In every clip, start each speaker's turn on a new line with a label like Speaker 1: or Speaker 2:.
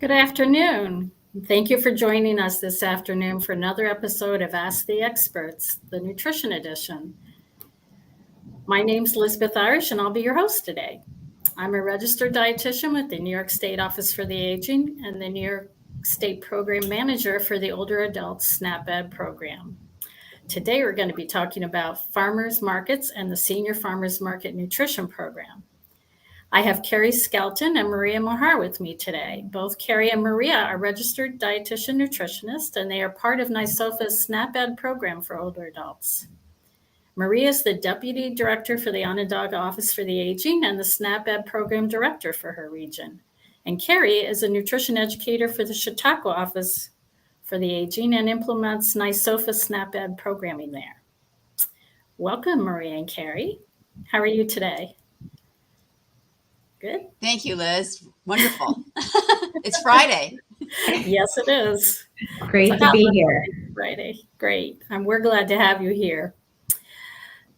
Speaker 1: Good afternoon. Thank you for joining us this afternoon for another episode of Ask the Experts, the Nutrition Edition. My name's Lisbeth Irish, and I'll be your host today. I'm a registered dietitian with the New York State Office for the Aging and the New York State Program Manager for the Older Adults SNAP Ed program. Today, we're going to be talking about farmers markets and the Senior Farmers Market Nutrition Program. I have Carey, Skelton, and Maria Mahar with me today. Both Carey and Maria are registered dietitian nutritionists, and they are part of NYSOFA's SNAP Ed program for older adults. Maria is the Deputy Director for the Onondaga Office for the Aging and the SNAP Ed Program Director for her region. And Carey is a nutrition educator for the Chautauqua Office for the Aging and implements NYSOFA SNAP Ed programming there. Welcome, Maria and Carey. How are you today? Good.
Speaker 2: Thank you, Liz. Wonderful. It's Friday.
Speaker 1: Yes, it is.
Speaker 3: Great to be here.
Speaker 1: Friday. Great. And we're glad to have you here.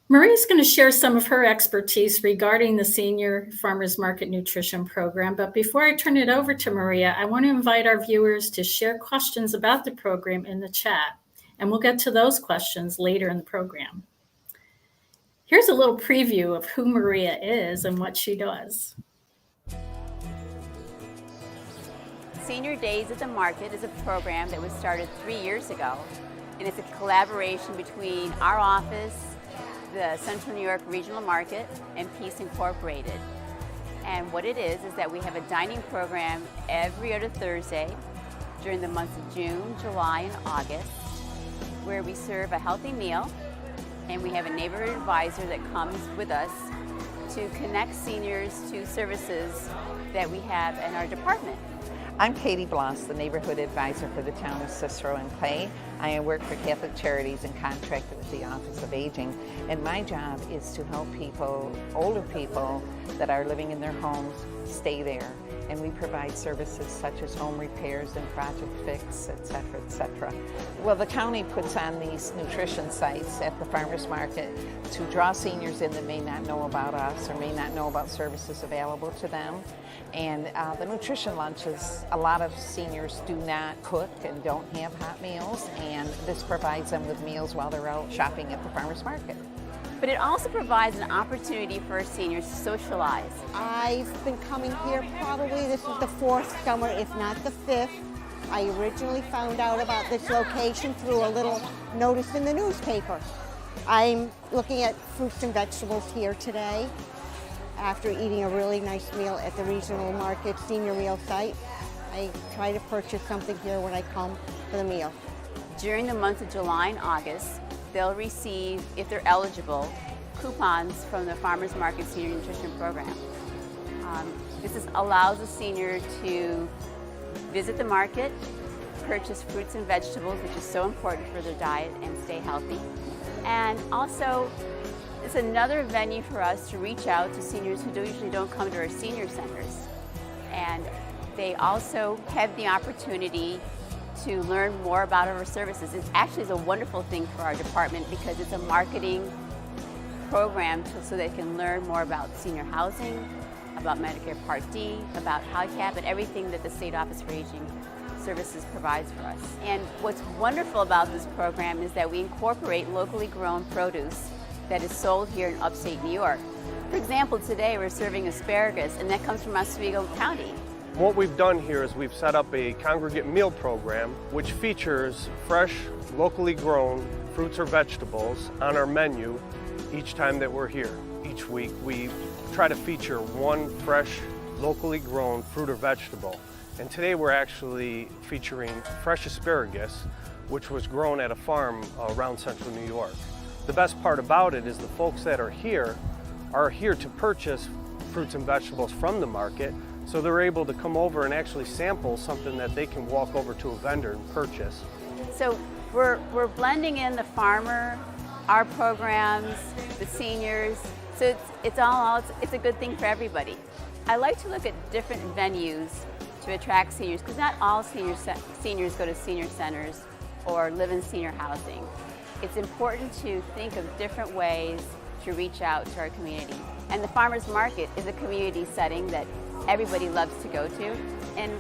Speaker 1: Maria's going to share some of her expertise regarding the Senior Farmers Market Nutrition Program. But before I turn it over to Maria, I want to invite our viewers to share questions about the program in the chat. And we'll get to those questions later in the program. Here's a little preview of who Maria is and what she does.
Speaker 4: Senior Days at the Market is a program that was started 3 years ago, and it's a collaboration between our office, the Central New York Regional Market, and Peace Incorporated. And what it is that we have a dining program every other Thursday during the months of June, July, and August, where we serve a healthy meal, and we have a neighborhood advisor that comes with us to connect seniors to services that we have in our department.
Speaker 5: I'm Katie Bloss, the neighborhood advisor for the town of Cicero and Clay. I work for Catholic Charities and contracted with the Office of Aging. And my job is to help people, older people that are living in their homes, stay there. And we provide services such as home repairs and project fix, et cetera, et cetera. Well, the county puts on these nutrition sites at the farmers market to draw seniors in that may not know about us or may not know about services available to them. And the nutrition lunches, a lot of seniors do not cook and don't have hot meals, and this provides them with meals while they're out shopping at the farmers market.
Speaker 4: But it also provides an opportunity for our seniors to socialize.
Speaker 6: I've been coming here probably, this is the fourth summer, if not the fifth. I originally found out about this location through a little notice in the newspaper. I'm looking at fruits and vegetables here today after eating a really nice meal at the regional market senior meal site. I try to purchase something here when I come for the meal.
Speaker 4: During the months of July and August, they'll receive, if they're eligible, coupons from the Farmers Market Senior Nutrition Program. This allows a senior to visit the market, purchase fruits and vegetables, which is so important for their diet and stay healthy. And also, it's another venue for us to reach out to seniors who usually don't come to our senior centers. And they also have the opportunity to learn more about our services. It actually is a wonderful thing for our department because it's a marketing program so they can learn more about senior housing, about Medicare Part D, about HICAP, and everything that the State Office for Aging Services provides for us. And what's wonderful about this program is that we incorporate locally grown produce that is sold here in upstate New York. For example, today we're serving asparagus, and that comes from Oswego County.
Speaker 7: What we've done here is we've set up a congregate meal program which features fresh, locally grown fruits or vegetables on our menu each time that we're here. Each week we try to feature one fresh, locally grown fruit or vegetable. And today we're actually featuring fresh asparagus, which was grown at a farm around central New York. The best part about it is the folks that are here to purchase fruits and vegetables from the market, so they're able to come over and actually sample something that they can walk over to a vendor and purchase.
Speaker 4: So we're blending in the farmer, our programs, the seniors, so it's a good thing for everybody. I like to look at different venues to attract seniors, because not all seniors go to senior centers or live in senior housing. It's important to think of different ways to reach out to our community. And the farmers market is a community setting that everybody loves to go to. And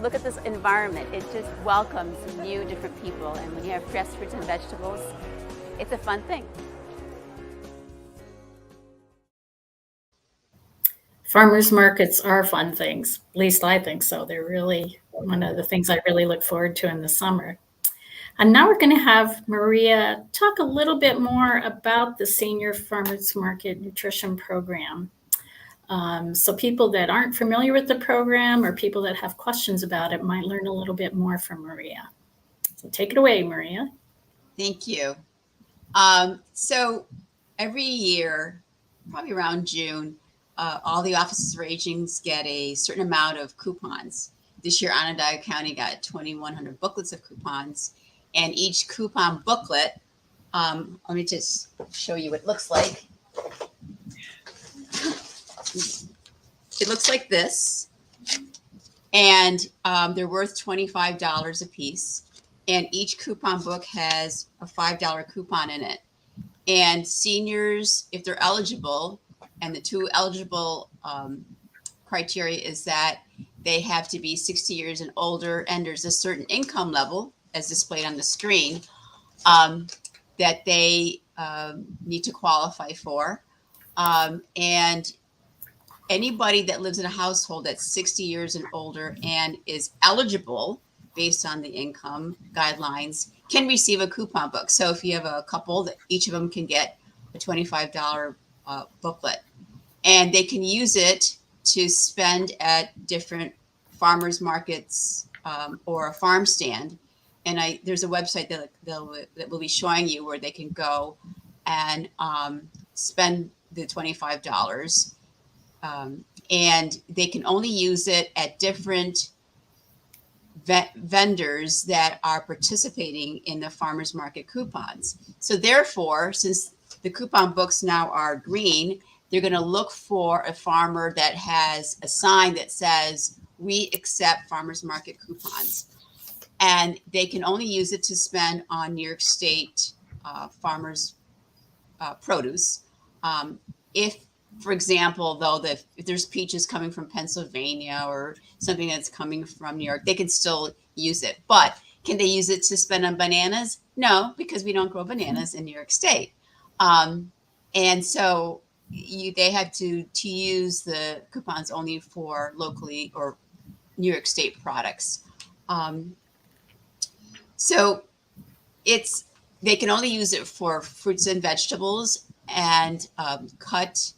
Speaker 4: look at this environment. It just welcomes new, different people. And when you have fresh fruits and vegetables, it's a fun thing.
Speaker 1: Farmers markets are fun things. At least I think so. They're really one of the things I really look forward to in the summer. And now we're going to have Maria talk a little bit more about the Senior Farmers Market Nutrition Program. So people that aren't familiar with the program or people that have questions about it might learn a little bit more from Maria. So take it away, Maria.
Speaker 2: Thank you. So every year, probably around June, all the offices for aging get a certain amount of coupons. This year, Onondaga County got 2,100 booklets of coupons, and each coupon booklet, let me just show you what it looks like. It looks like this, and they're worth $25 a piece, and each coupon book has a $5 coupon in it. And seniors, if they're eligible, and the two eligible criteria is that they have to be 60 years and older, and there's a certain income level, as displayed on the screen, that they need to qualify for. And anybody that lives in a household that's 60 years and older and is eligible based on the income guidelines can receive a coupon book. So if you have a couple, that each of them can get a $25 booklet, and they can use it to spend at different farmers markets or a farm stand. And there's a website that will be showing you where they can go and spend the $25. And they can only use it at different vendors that are participating in the farmers market coupons. So therefore, since the coupon books now are green, they're going to look for a farmer that has a sign that says, "We accept farmers market coupons." And they can only use it to spend on New York State farmers produce. If, for example, though, if there's peaches coming from Pennsylvania or something that's coming from New York, they can still use it. But can they use it to spend on bananas? No, because we don't grow bananas in New York State. And so they have to use the coupons only for locally or New York State products. So they can only use it for fruits and vegetables and cut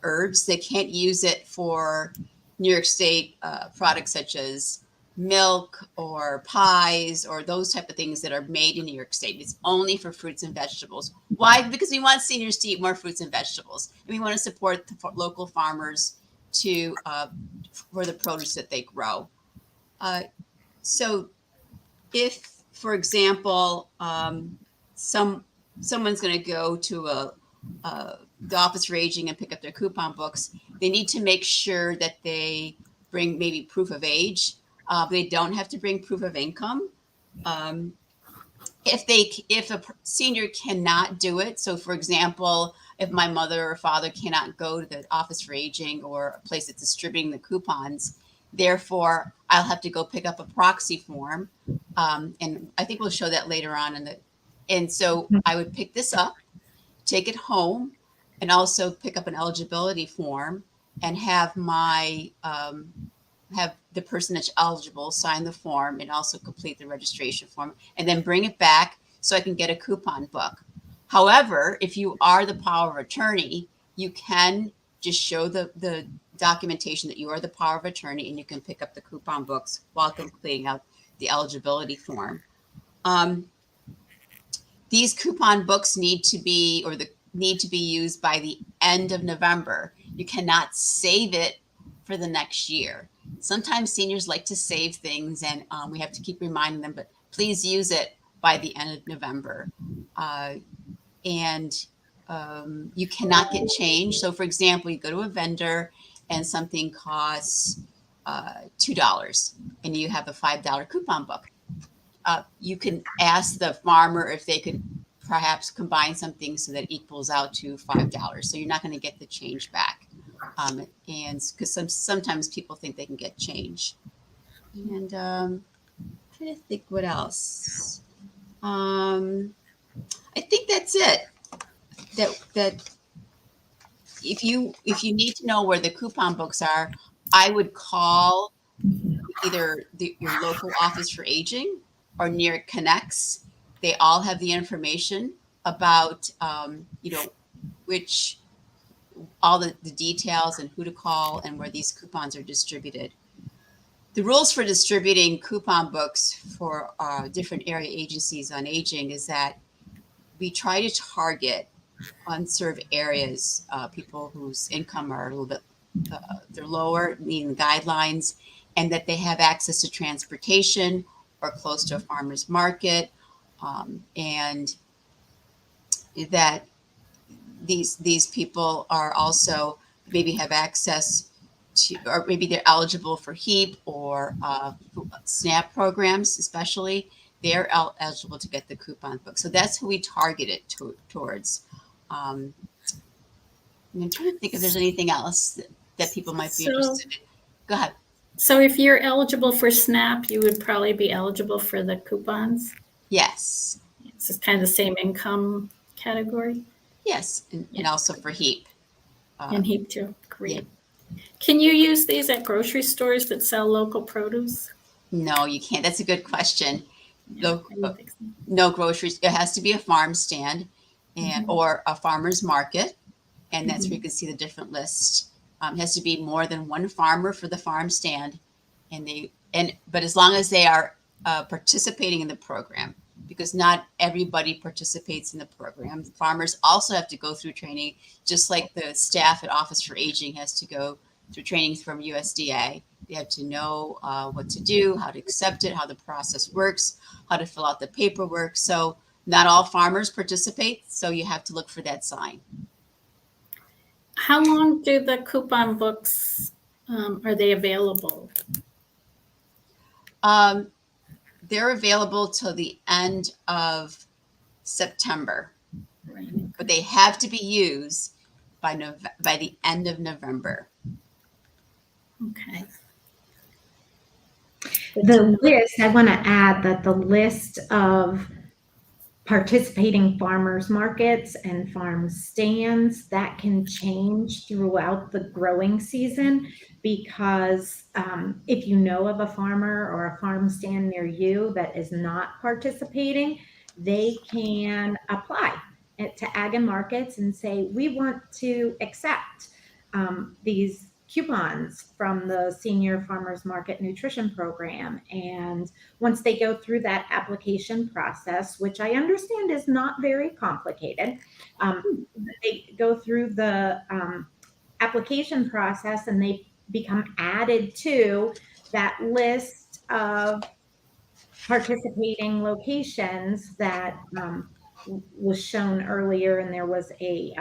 Speaker 2: herbs. They can't use it for New York State products such as milk or pies or those type of things that are made in New York State. It's only for fruits and vegetables. Why? Because we want seniors to eat more fruits and vegetables, and we want to support the local farmers for the produce that they grow. So if, for example, someone's going to go to the Office for Aging and pick up their coupon books, they need to make sure that they bring maybe proof of age. They don't have to bring proof of income. If a senior cannot do it, so for example, if my mother or father cannot go to the Office for Aging or a place that's distributing the coupons, therefore I'll have to go pick up a proxy form. And I think we'll show that later on. And so I would pick this up, take it home, and also pick up an eligibility form and have have the person that's eligible sign the form and also complete the registration form, and then bring it back so I can get a coupon book. However, if you are the power of attorney, you can just show the documentation that you are the power of attorney, and you can pick up the coupon books while completing out the eligibility form. These coupon books need to be used by the end of November. You cannot save it for the next year. Sometimes seniors like to save things, and we have to keep reminding them, but please use it by the end of November. You cannot get change. So for example, you go to a vendor and something costs $2 and you have a $5 coupon book. You can ask the farmer if they could perhaps combine something so that equals out to $5. So you're not going to get the change back. And because sometimes people think they can get change. And I'm trying to think what else. I think that's it. That if you need to know where the coupon books are, I would call either your local office for aging or near it connects. They all have the information about which all the details and who to call and where these coupons are distributed. The rules for distributing coupon books for different area agencies on aging is that we try to target unserved areas, people whose income are a little bit they're lower, meaning guidelines, and that they have access to transportation or close to a farmer's market, and that these people are also maybe have access to, or maybe they're eligible for HEAP or SNAP programs, especially. They're eligible to get the coupon book. So that's who we target it towards. I'm trying to think if there's anything else that people might be interested in. Go ahead.
Speaker 1: So if you're eligible for SNAP, you would probably be eligible for the coupons?
Speaker 2: Yes.
Speaker 1: It's kind of the same income category?
Speaker 2: Yes, and also for HEAP.
Speaker 1: And HEAP too, great.
Speaker 2: Yeah.
Speaker 1: Can you use these at grocery stores that sell local produce?
Speaker 2: No, you can't. That's a good question.
Speaker 1: Yeah,
Speaker 2: No groceries. It has to be a farm stand and or a farmer's market. And that's where you can see the different lists. It has to be more than one farmer for the farm stand. But as long as they are participating in the program, because not everybody participates in the program. Farmers also have to go through training, just like the staff at Office for Aging has to go through training from USDA. They have to know what to do, how to accept it, how the process works, how to fill out the paperwork. So not all farmers participate, so you have to look for that sign.
Speaker 1: How long do the coupon books, are they available?
Speaker 2: They're available till the end of September,
Speaker 1: Right.
Speaker 2: but they have to be used by the end of November.
Speaker 1: Okay.
Speaker 3: The list, I want to add that the list of participating farmers markets and farm stands, that can change throughout the growing season, because if you know of a farmer or a farm stand near you that is not participating, they can apply to Ag and Markets and say, we want to accept these coupons from the Senior Farmers Market Nutrition Program. And once they go through that application process, which I understand is not very complicated, they go through the application process and they become added to that list of participating locations that was shown earlier. And there was a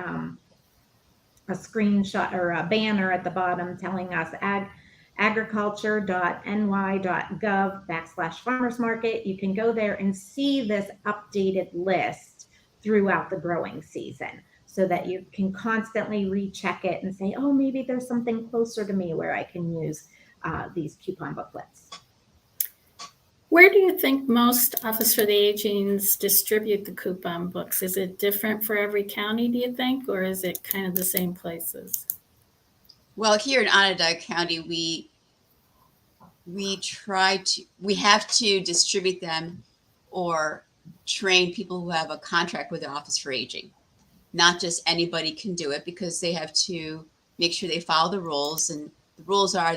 Speaker 3: screenshot or a banner at the bottom telling us agriculture.ny.gov/farmers market. You can go there and see this updated list throughout the growing season, so that you can constantly recheck it and say, oh, maybe there's something closer to me where I can use these coupon booklets.
Speaker 1: Where do you think most Office for the Aging's distribute the coupon books? Is it different for every county, do you think, or is it kind of the same places?
Speaker 2: Well, here in Onondaga County, we have to distribute them or train people who have a contract with the Office for Aging. Not just anybody can do it, because they have to make sure they follow the rules, and the rules are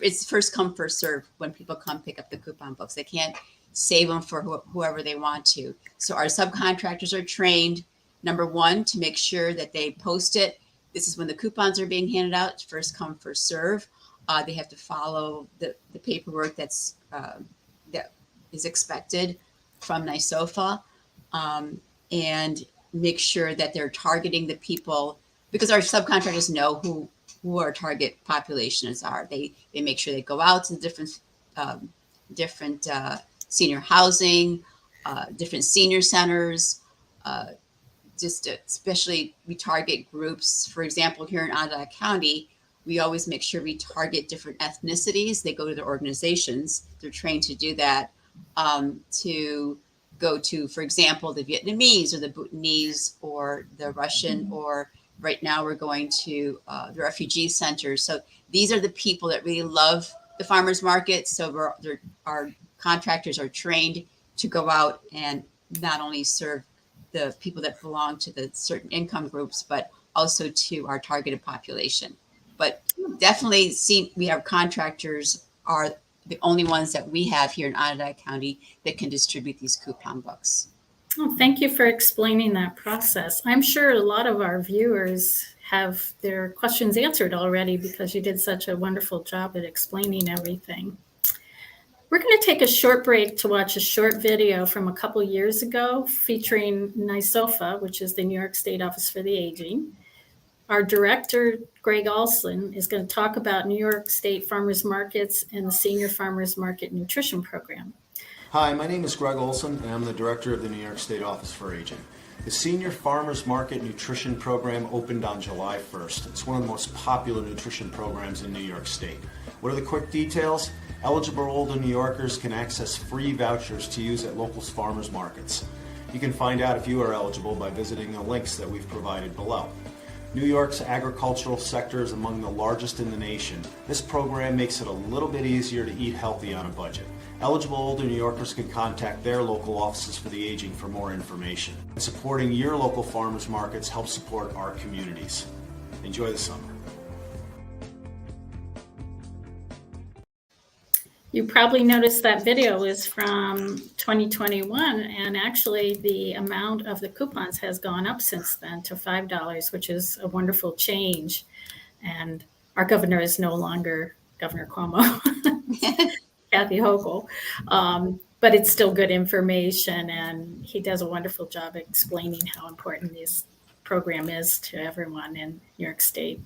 Speaker 2: it's first come, first serve when people come pick up the coupon books. They can't save them for whoever they want to. So our subcontractors are trained, number one, to make sure that they post it. This is when the coupons are being handed out, first come, first serve. They have to follow the paperwork that is expected from NYSOFA, and make sure that they're targeting the people, because our subcontractors know who our target populations are. They make sure they go out to different senior housing, different senior centers, just especially we target groups. For example, here in Onondaga County, we always make sure we target different ethnicities. They go to their organizations. They're trained to do that, to go to, for example, the Vietnamese or the Bhutanese or the Russian, or right now we're going to the refugee centers. So these are the people that really love the farmers market. So our contractors are trained to go out and not only serve the people that belong to the certain income groups, but also to our targeted population. But definitely we have contractors are the only ones that we have here in Onondaga County that can distribute these coupon books.
Speaker 1: Oh, thank you for explaining that process. I'm sure a lot of our viewers have their questions answered already because you did such a wonderful job at explaining everything. We're going to take a short break to watch a short video from a couple years ago featuring NYSOFA, which is the New York State Office for the Aging. Our director, Greg Olson, is going to talk about New York State Farmers Markets and the Senior Farmers Market Nutrition Program.
Speaker 8: Hi, my name is Greg Olson, and I'm the director of the New York State Office for Aging. The Senior Farmers Market Nutrition Program opened on July 1st. It's one of the most popular nutrition programs in New York State. What are the quick details? Eligible older New Yorkers can access free vouchers to use at local farmers markets. You can find out if you are eligible by visiting the links that we've provided below. New York's agricultural sector is among the largest in the nation. This program makes it a little bit easier to eat healthy on a budget. Eligible older New Yorkers can contact their local offices for the aging for more information. Supporting your local farmers markets helps support our communities. Enjoy the summer.
Speaker 1: You probably noticed that video is from 2021, and actually the amount of the coupons has gone up since then to $5, which is a wonderful change. And our governor is no longer Governor Cuomo, Kathy Hochul, but it's still good information, and he does a wonderful job explaining how important this program is to everyone in New York State.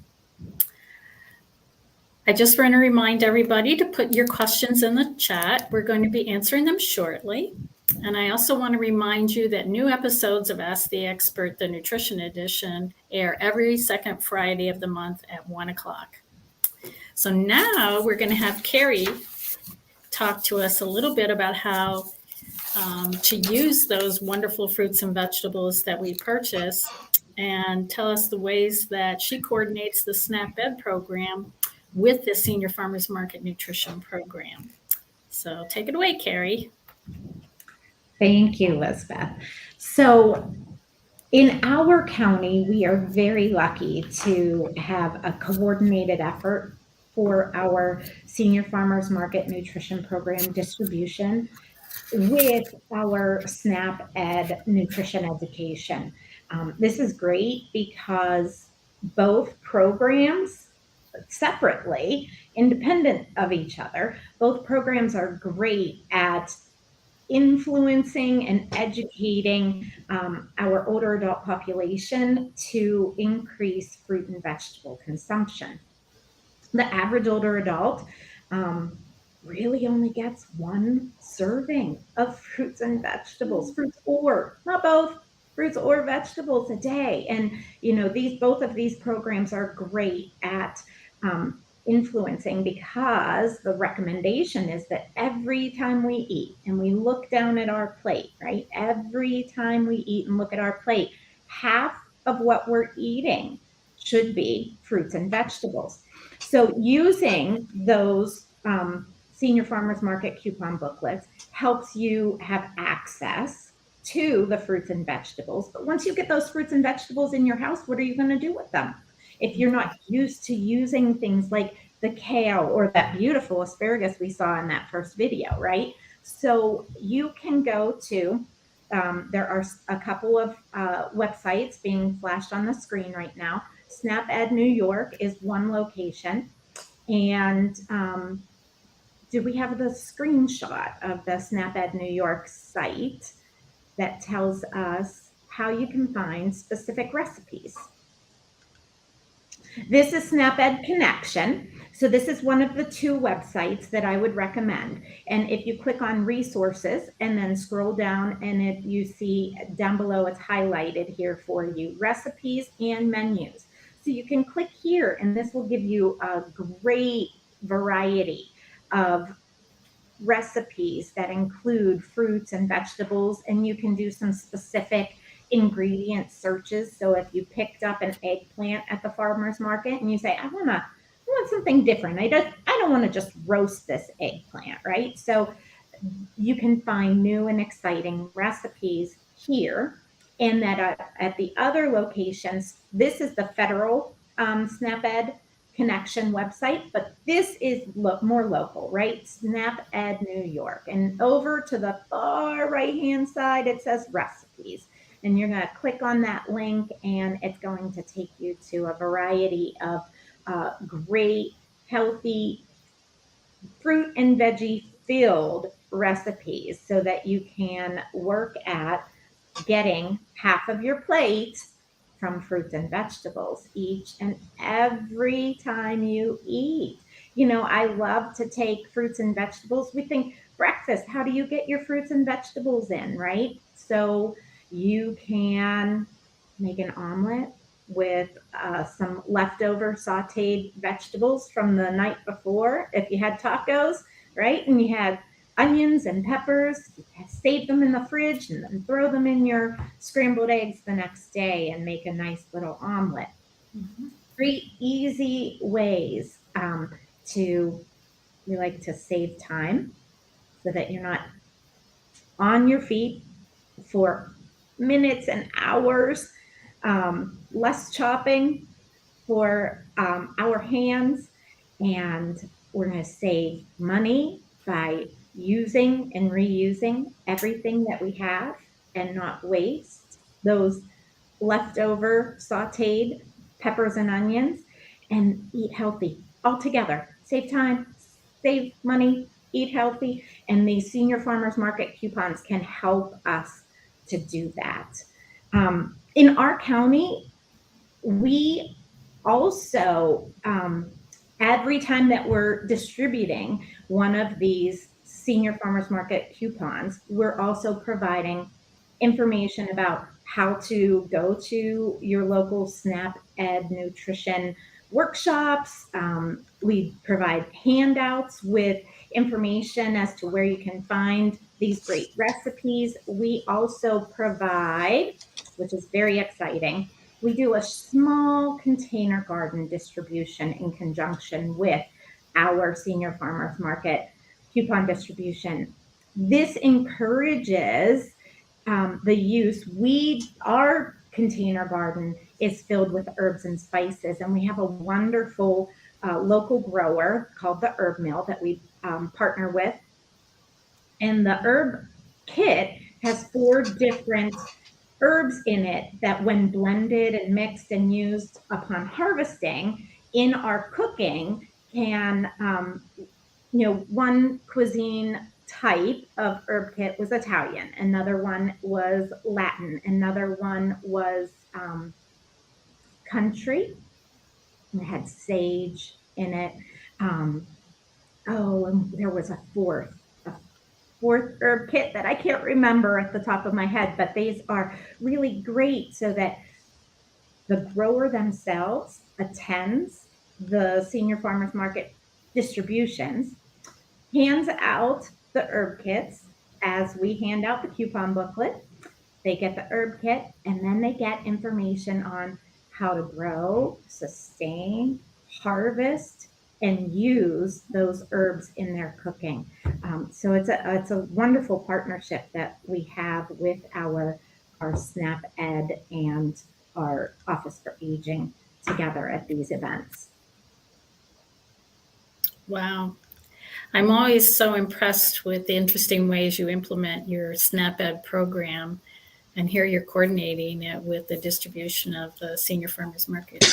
Speaker 1: I just want to remind everybody to put your questions in the chat. We're going to be answering them shortly. And I also want to remind you that new episodes of Ask the Expert, the Nutrition Edition, air every second Friday of the month at 1 o'clock. So now we're going to have Carey talk to us a little bit about how to use those wonderful fruits and vegetables that we purchase, and tell us the ways that she coordinates the SNAP Ed program with the Senior Farmers Market Nutrition Program. So take it away, Carey.
Speaker 3: Thank you, Lisbeth. So in our county, we are very lucky to have a coordinated effort for our Senior Farmers Market Nutrition Program distribution with our SNAP Ed nutrition education. This is great because both programs, separately, independent of each other, both programs are great at influencing and educating our older adult population to increase fruit and vegetable consumption. The average older adult really only gets one serving of fruits and vegetables, fruits or, not both, fruits or vegetables a day. And, you know, both of these programs are great at influencing, because the recommendation is that every time we eat and we look down at our plate, right? Every time we eat and look at our plate, half of what we're eating should be fruits and vegetables. So using those Senior Farmers Market coupon booklets helps you have access to the fruits and vegetables. But once you get those fruits and vegetables in your house, what are you going to do with them? If you're not used to using things like the kale or that beautiful asparagus we saw in that first video, right? So you can go to, there are a couple of websites being flashed on the screen right now. SNAP Ed New York is one location. And do we have the screenshot of the SNAP Ed New York site that tells us how you can find specific recipes? This is SNAP Ed Connection. So this is one of the two websites that I would recommend. And if you click on resources and then scroll down, and you see down below, it's highlighted here for you, recipes and menus. So you can click here, and this will give you a great variety of recipes that include fruits and vegetables, and you can do some specific ingredient searches. So if you picked up an eggplant at the farmer's market and you say, I want something different. I don't want to just roast this eggplant, right? So you can find new and exciting recipes here. And that at the other locations, this is the federal SNAP-Ed Connection website, but this is more local, right? SNAP-Ed New York. And over to the far right-hand side, it says recipes. And you're going to click on that link, and it's going to take you to a variety of great, healthy, fruit and veggie filled recipes so that you can work at getting half of your plate from fruits and vegetables each and every time you eat. You know, I love to take fruits and vegetables. We think breakfast, how do you get your fruits and vegetables in, right? So you can make an omelet with some leftover sauteed vegetables from the night before. If you had tacos, right? And you had onions and peppers, save them in the fridge and then throw them in your scrambled eggs the next day and make a nice little omelet. Mm-hmm. 3 easy ways we like to save time so that you're not on your feet for minutes and hours, less chopping for our hands, and we're going to save money by using and reusing everything that we have and not waste those leftover sauteed peppers and onions, and eat healthy all together. Save time, save money, eat healthy, and these senior farmers market coupons can help us to do that. In our county, we also, every time that we're distributing one of these senior farmers market coupons, we're also providing information about how to go to your local SNAP-Ed nutrition workshops. We provide handouts with information as to where you can find these great recipes. We also provide, which is very exciting, we do a small container garden distribution in conjunction with our senior farmers market coupon distribution. This encourages the use. Our container garden is filled with herbs and spices, and we have a wonderful local grower called the Herb Mill that we partner with. And the herb kit has 4 different herbs in it that, when blended and mixed and used upon harvesting in our cooking, can, one cuisine type of herb kit was Italian, another one was Latin, another one was country. It had sage in it. And there was a fourth herb kit that I can't remember at the top of my head, but these are really great so that the grower themselves attends the senior farmers market distributions, hands out the herb kits as we hand out the coupon booklet. They get the herb kit, and then they get information on how to grow, sustain, harvest, and use those herbs in their cooking. So it's a wonderful partnership that we have with our SNAP-Ed and our Office for Aging together at these events.
Speaker 1: Wow. I'm always so impressed with the interesting ways you implement your SNAP-Ed program, and here you're coordinating it with the distribution of the Senior Farmers Market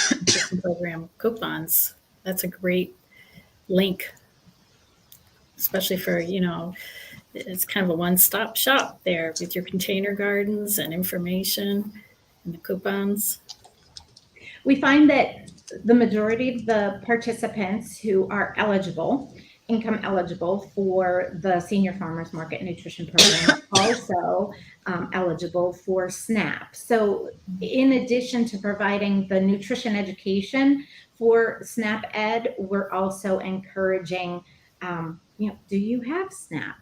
Speaker 1: Program coupons. That's a great link, especially for, it's kind of a one-stop shop there with your container gardens and information and the coupons.
Speaker 3: We find that the majority of the participants who are income eligible for the Senior Farmers Market Nutrition Program, also eligible for SNAP. So in addition to providing the nutrition education for SNAP Ed, we're also encouraging, do you have SNAP?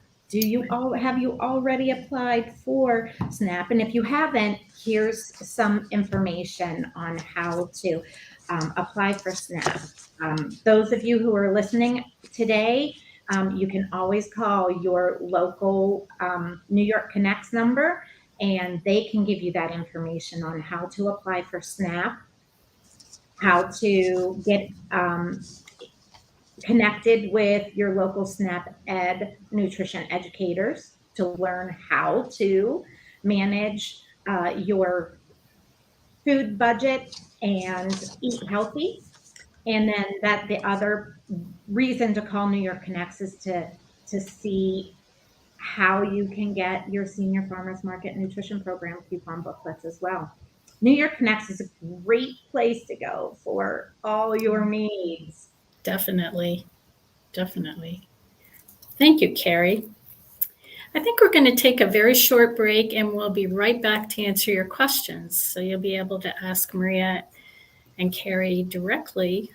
Speaker 3: Have you already applied for SNAP? And if you haven't, here's some information on how to apply for SNAP. Those of you who are listening today, you can always call your local New York Connects number, and they can give you that information on how to apply for SNAP, how to get connected with your local SNAP Ed nutrition educators to learn how to manage your food budget and eat healthy. And then the other reason to call New York Connects is to see how you can get your Senior Farmers Market Nutrition Program coupon booklets as well. New York Connects is a great place to go for all your needs.
Speaker 1: Definitely. Thank you, Carey. I think we're going to take a very short break and we'll be right back to answer your questions. So you'll be able to ask Maria and Carey directly.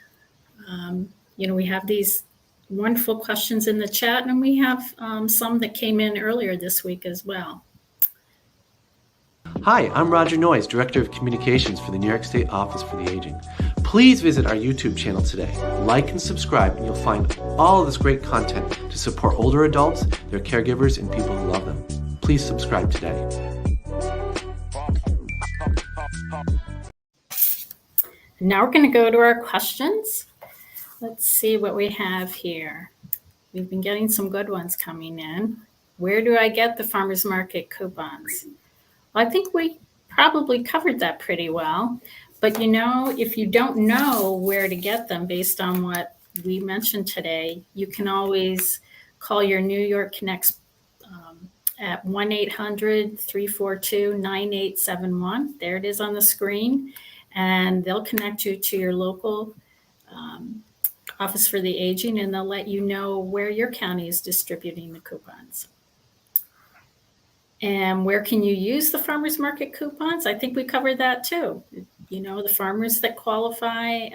Speaker 1: We have these wonderful questions in the chat, and we have some that came in earlier this week as well.
Speaker 9: Hi, I'm Roger Noyes, Director of Communications for the New York State Office for the Aging. Please visit our YouTube channel today. Like and subscribe, and you'll find all of this great content to support older adults, their caregivers, and people who love them. Please subscribe today.
Speaker 1: Now we're going to go to our questions. Let's see what we have here. We've been getting some good ones coming in. Where do I get the farmers market coupons? Well, I think we probably covered that pretty well. But if you don't know where to get them based on what we mentioned today, you can always call your New York Connects at 1-800-342-9871. There it is on the screen. And they'll connect you to your local Office for the Aging, and they'll let you know where your county is distributing the coupons. And where can you use the farmers market coupons? I think we covered that too. The farmers that qualify,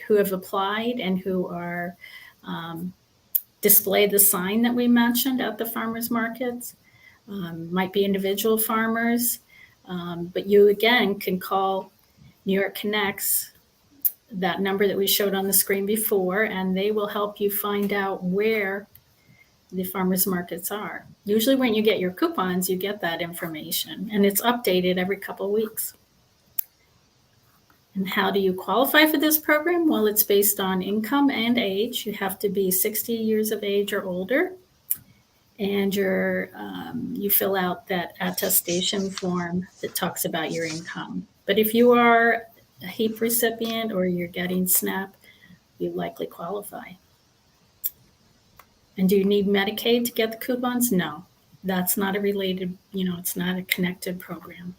Speaker 1: who have applied and who are display the sign that we mentioned at the farmers markets. Might be individual farmers, but you again can call New York Connects, that number that we showed on the screen before, and they will help you find out where the farmers markets are. Usually when you get your coupons, you get that information, and it's updated every couple of weeks. And how do you qualify for this program? Well, it's based on income and age. You have to be 60 years of age or older, and you fill out that attestation form that talks about your income. But if you are a HEAP recipient or you're getting SNAP, you likely qualify. And do you need Medicaid to get the coupons? No, that's not a related, it's not a connected program.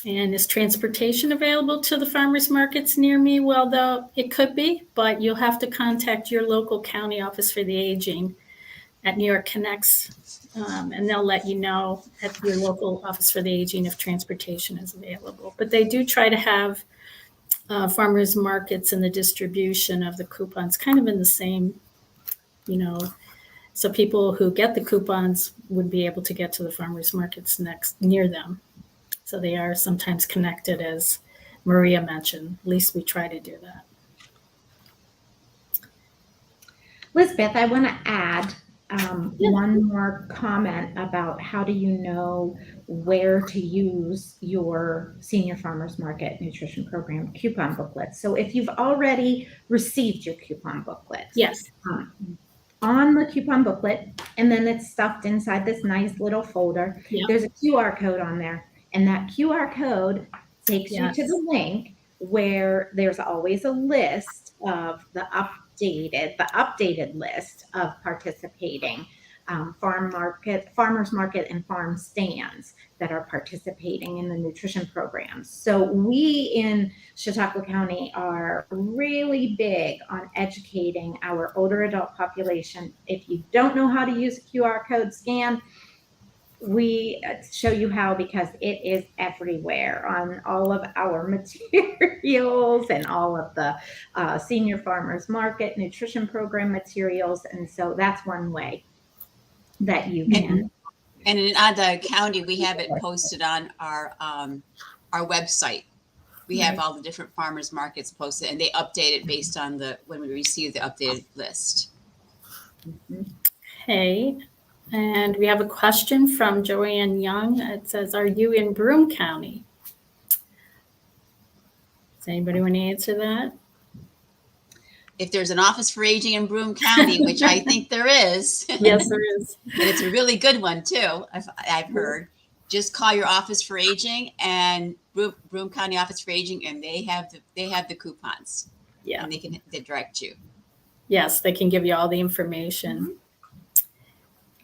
Speaker 1: And is transportation available to the farmers markets near me? Well, though it could be, but you'll have to contact your local county Office for the Aging at New York Connects, and they'll let you know at your local Office for the Aging if transportation is available. But they do try to have farmers markets and the distribution of the coupons kind of in the same, so people who get the coupons would be able to get to the farmers markets near them. So they are sometimes connected, as Maria mentioned. At least we try to do that.
Speaker 3: Lisbeth, I want to add one more comment about how do you know where to use your Senior Farmers Market Nutrition Program coupon booklet. So if you've already received your coupon booklet,
Speaker 1: yes,
Speaker 3: on the coupon booklet, and then it's stuffed inside this nice little folder, there's a QR code on there, and that QR code takes you to the link where there's always a list of the updated list of participating farmers market and farm stands that are participating in the nutrition programs. So we in Chautauqua County are really big on educating our older adult population. If you don't know how to use a QR code scan, we show you how, because it is everywhere on all of our materials and all of the senior farmers market nutrition program materials. And so that's one way that you can.
Speaker 2: And in Onondaga County, we have it posted on our website. We have all the different farmers markets posted, and they update it based on when we receive the updated list.
Speaker 1: Okay. And we have a question from Joanne Young. It says, are you in Broome County? Does anybody want to answer that?
Speaker 2: If there's an office for aging in Broome County, which I think there is.
Speaker 1: Yes, there is.
Speaker 2: And it's a really good one too, I've heard. Just call your office for aging and Broome County Office for Aging, and they have the coupons.
Speaker 1: Yeah.
Speaker 2: And they direct you.
Speaker 1: Yes, they can give you all the information.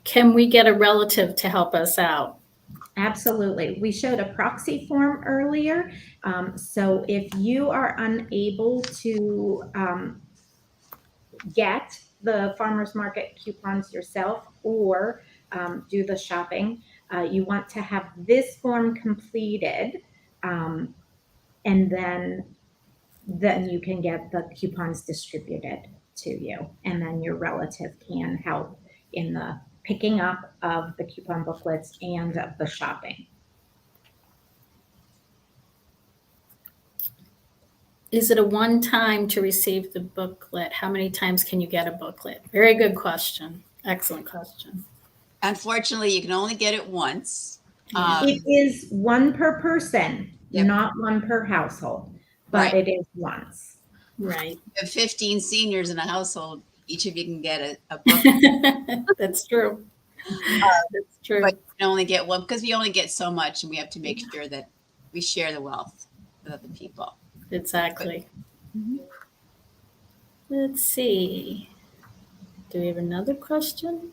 Speaker 1: Can we get a relative to help us out?
Speaker 3: Absolutely. We showed a proxy form earlier. So if you are unable to get the farmers market coupons yourself or do the shopping, you want to have this form completed, and then you can get the coupons distributed to you, and then your relative can help in the picking up of the coupon booklets and of the shopping.
Speaker 1: Is it a one time to receive the booklet? How many times can you get a booklet? Very good question. Excellent question.
Speaker 2: Unfortunately, you can only get it once.
Speaker 3: It is one per person,
Speaker 2: Yep.
Speaker 3: not one per household, but
Speaker 2: Right.
Speaker 3: it is once.
Speaker 1: Right.
Speaker 2: You have 15 seniors in a household. Each of you can get a book.
Speaker 1: That's true. That's true.
Speaker 2: But you can only get one because we only get so much, and we have to make sure that we share the wealth with other people.
Speaker 1: Exactly. Let's see. Do we have another question?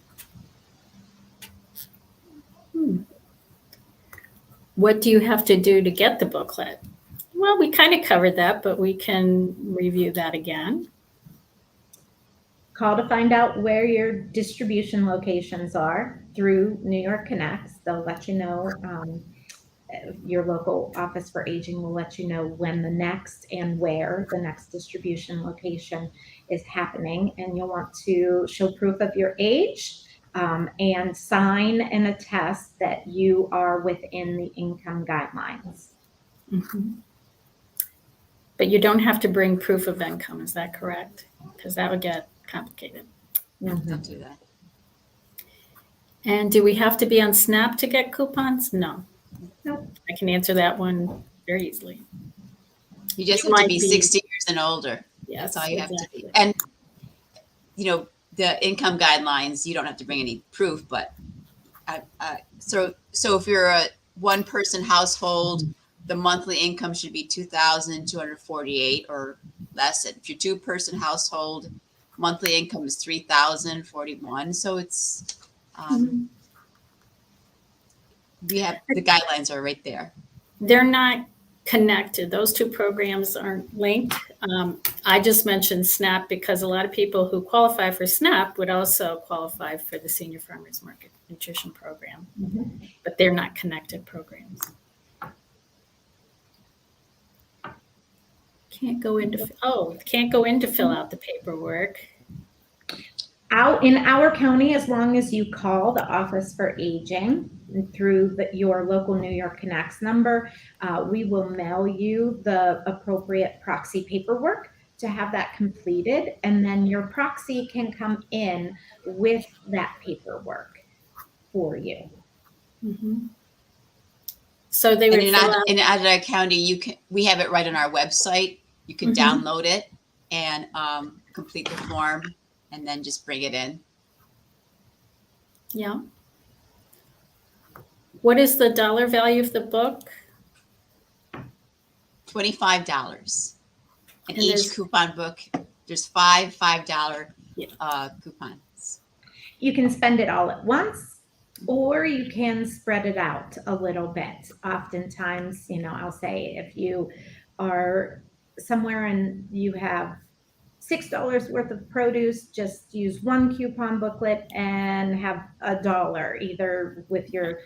Speaker 1: What do you have to do to get the booklet? Well, we kind of covered that, but we can review that again.
Speaker 3: Call to find out where your distribution locations are through New York Connects. They'll let you know. Your local office for aging will let you know when the next and where the next distribution location is happening. And you'll want to show proof of your age and sign and attest that you are within the income guidelines.
Speaker 1: But you don't have to bring proof of income, is that correct? Because that would get complicated.
Speaker 2: Don't do that.
Speaker 1: And do we have to be on SNAP to get coupons? No.
Speaker 3: Nope.
Speaker 1: I can answer that one very easily.
Speaker 2: You just
Speaker 1: You
Speaker 2: have to
Speaker 1: might
Speaker 2: be
Speaker 1: be-
Speaker 2: 60 years and older.
Speaker 1: Yes,
Speaker 2: That's all you have to
Speaker 1: exactly.
Speaker 2: be. And, the income guidelines, you don't have to bring any proof, but so if you're a one-person household, the monthly income should be $2,248 or less. If you're two-person household, monthly income is $3,041. So it's we have the guidelines are right there.
Speaker 1: They're not connected. Those two programs aren't linked. I just mentioned SNAP because a lot of people who qualify for SNAP would also qualify for the Senior Farmers Market Nutrition Program, but they're not connected programs. Can't go in to fill out the paperwork.
Speaker 3: Out in our county, as long as you call the Office for Aging through your local New York Connects number, we will mail you the appropriate proxy paperwork to have that completed, and then your proxy can come in with that paperwork for you.
Speaker 1: So they would
Speaker 2: And
Speaker 1: fill out.
Speaker 2: in Onondaga County, we have it right on our website. You can download it and complete the form, and then just bring it in.
Speaker 1: Yeah. What is the dollar value of the book?
Speaker 2: $25. And
Speaker 1: And
Speaker 2: each
Speaker 1: there's-
Speaker 2: coupon book, there's five $5 coupons.
Speaker 3: You can spend it all at once, or you can spread it out a little bit. Oftentimes, I'll say if you are somewhere and you have $6 worth of produce, just use one coupon booklet and have $1 either with your,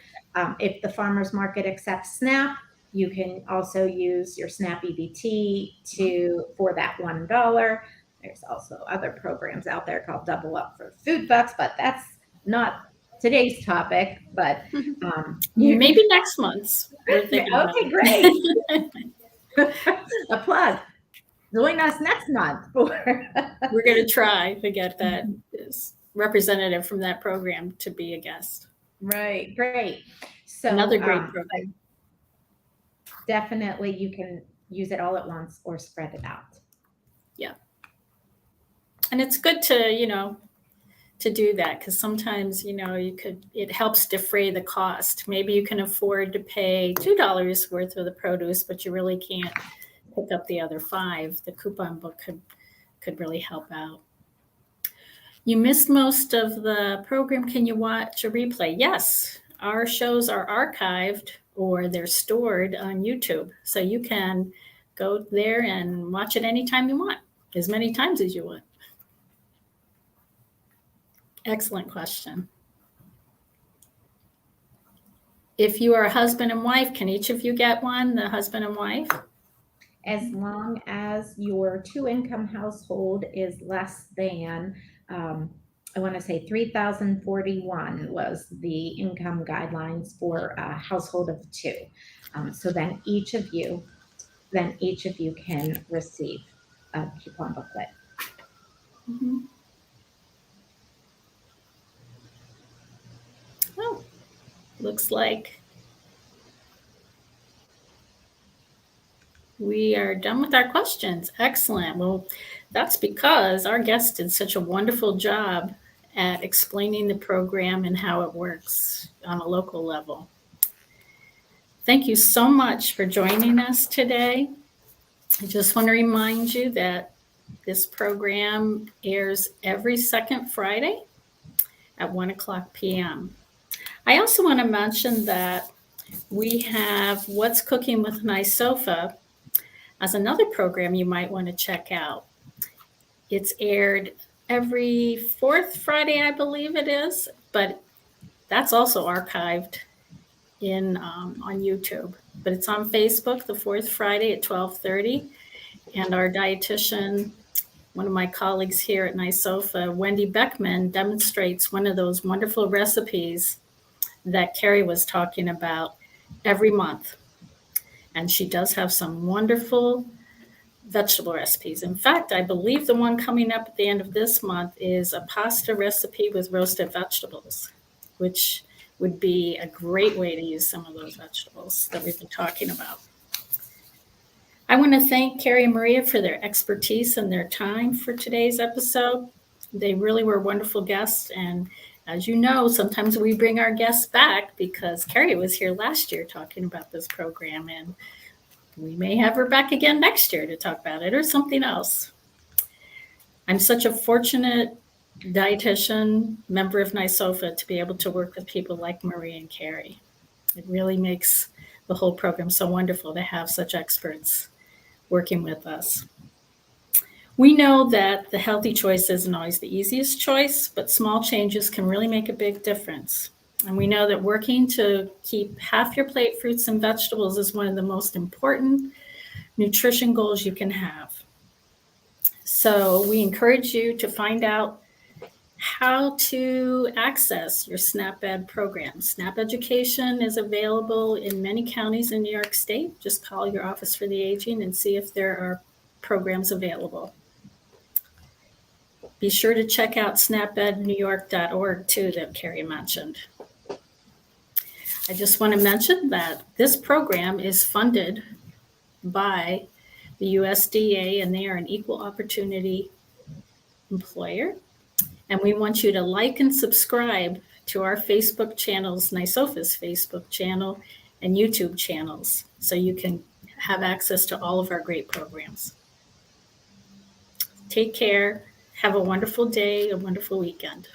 Speaker 3: if the farmer's market accepts SNAP, you can also use your SNAP EBT for that $1. There's also other programs out there called Double Up for Food Bucks, but that's not today's topic. But
Speaker 1: maybe next month's.
Speaker 3: Okay, great. A plug. Join us next month for.
Speaker 1: We're going to try to get that representative from that program to be a guest.
Speaker 3: Right, great. So
Speaker 1: another great program.
Speaker 3: Definitely, you can use it all at once or spread it out.
Speaker 1: Yeah, and it's good to to do that, because sometimes it helps defray the cost. Maybe you can afford to pay $2 worth of the produce, but you really can't pick up the other $5. The coupon book could really help out. You missed most of the program. Can you watch a replay? Yes, our shows are archived or they're stored on YouTube. So you can go there and watch it anytime you want, as many times as you want. Excellent question. If you are a husband and wife, can each of you get one, the husband and wife?
Speaker 3: As long as your 2-income household is less than, I want to say 3,041 was the income guidelines for a household of 2. So then each of you can receive a coupon booklet.
Speaker 1: Mm-hmm. Oh, looks like we are done with our questions. Excellent. Well, that's because our guest did such a wonderful job at explaining the program and how it works on a local level. Thank you so much for joining us today. I just want to remind you that this program airs every second Friday at 1:00 p.m. I also want to mention that we have What's Cooking with NYSOFA as another program you might want to check out. It's aired every 4th Friday, I believe it is, but that's also archived on YouTube. But it's on Facebook the 4th Friday at 12:30, and our dietitian, one of my colleagues here at NYSOFA, Wendy Beckman, demonstrates one of those wonderful recipes that Carey was talking about every month. And she does have some wonderful vegetable recipes. In fact, I believe the one coming up at the end of this month is a pasta recipe with roasted vegetables, which would be a great way to use some of those vegetables that we've been talking about. I want to thank Carey and Maria for their expertise and their time for today's episode. They really were wonderful guests, and as you know, sometimes we bring our guests back because Carey was here last year talking about this program, and we may have her back again next year to talk about it or something else. I'm such a fortunate dietitian, member of NYSOFA, to be able to work with people like Maria and Carey. It really makes the whole program so wonderful to have such experts working with us. We know that the healthy choice isn't always the easiest choice, but small changes can really make a big difference. And we know that working to keep half your plate fruits and vegetables is one of the most important nutrition goals you can have. So we encourage you to find out how to access your SNAP Ed program. SNAP Education is available in many counties in New York State. Just call your Office for the Aging and see if there are programs available. Be sure to check out snapednewyork.org too, that Carey mentioned. I just want to mention that this program is funded by the USDA, and they are an equal opportunity employer. And we want you to like and subscribe to our Facebook channels, NYSOFA's Facebook channel and YouTube channels, so you can have access to all of our great programs. Take care. Have a wonderful day, a wonderful weekend.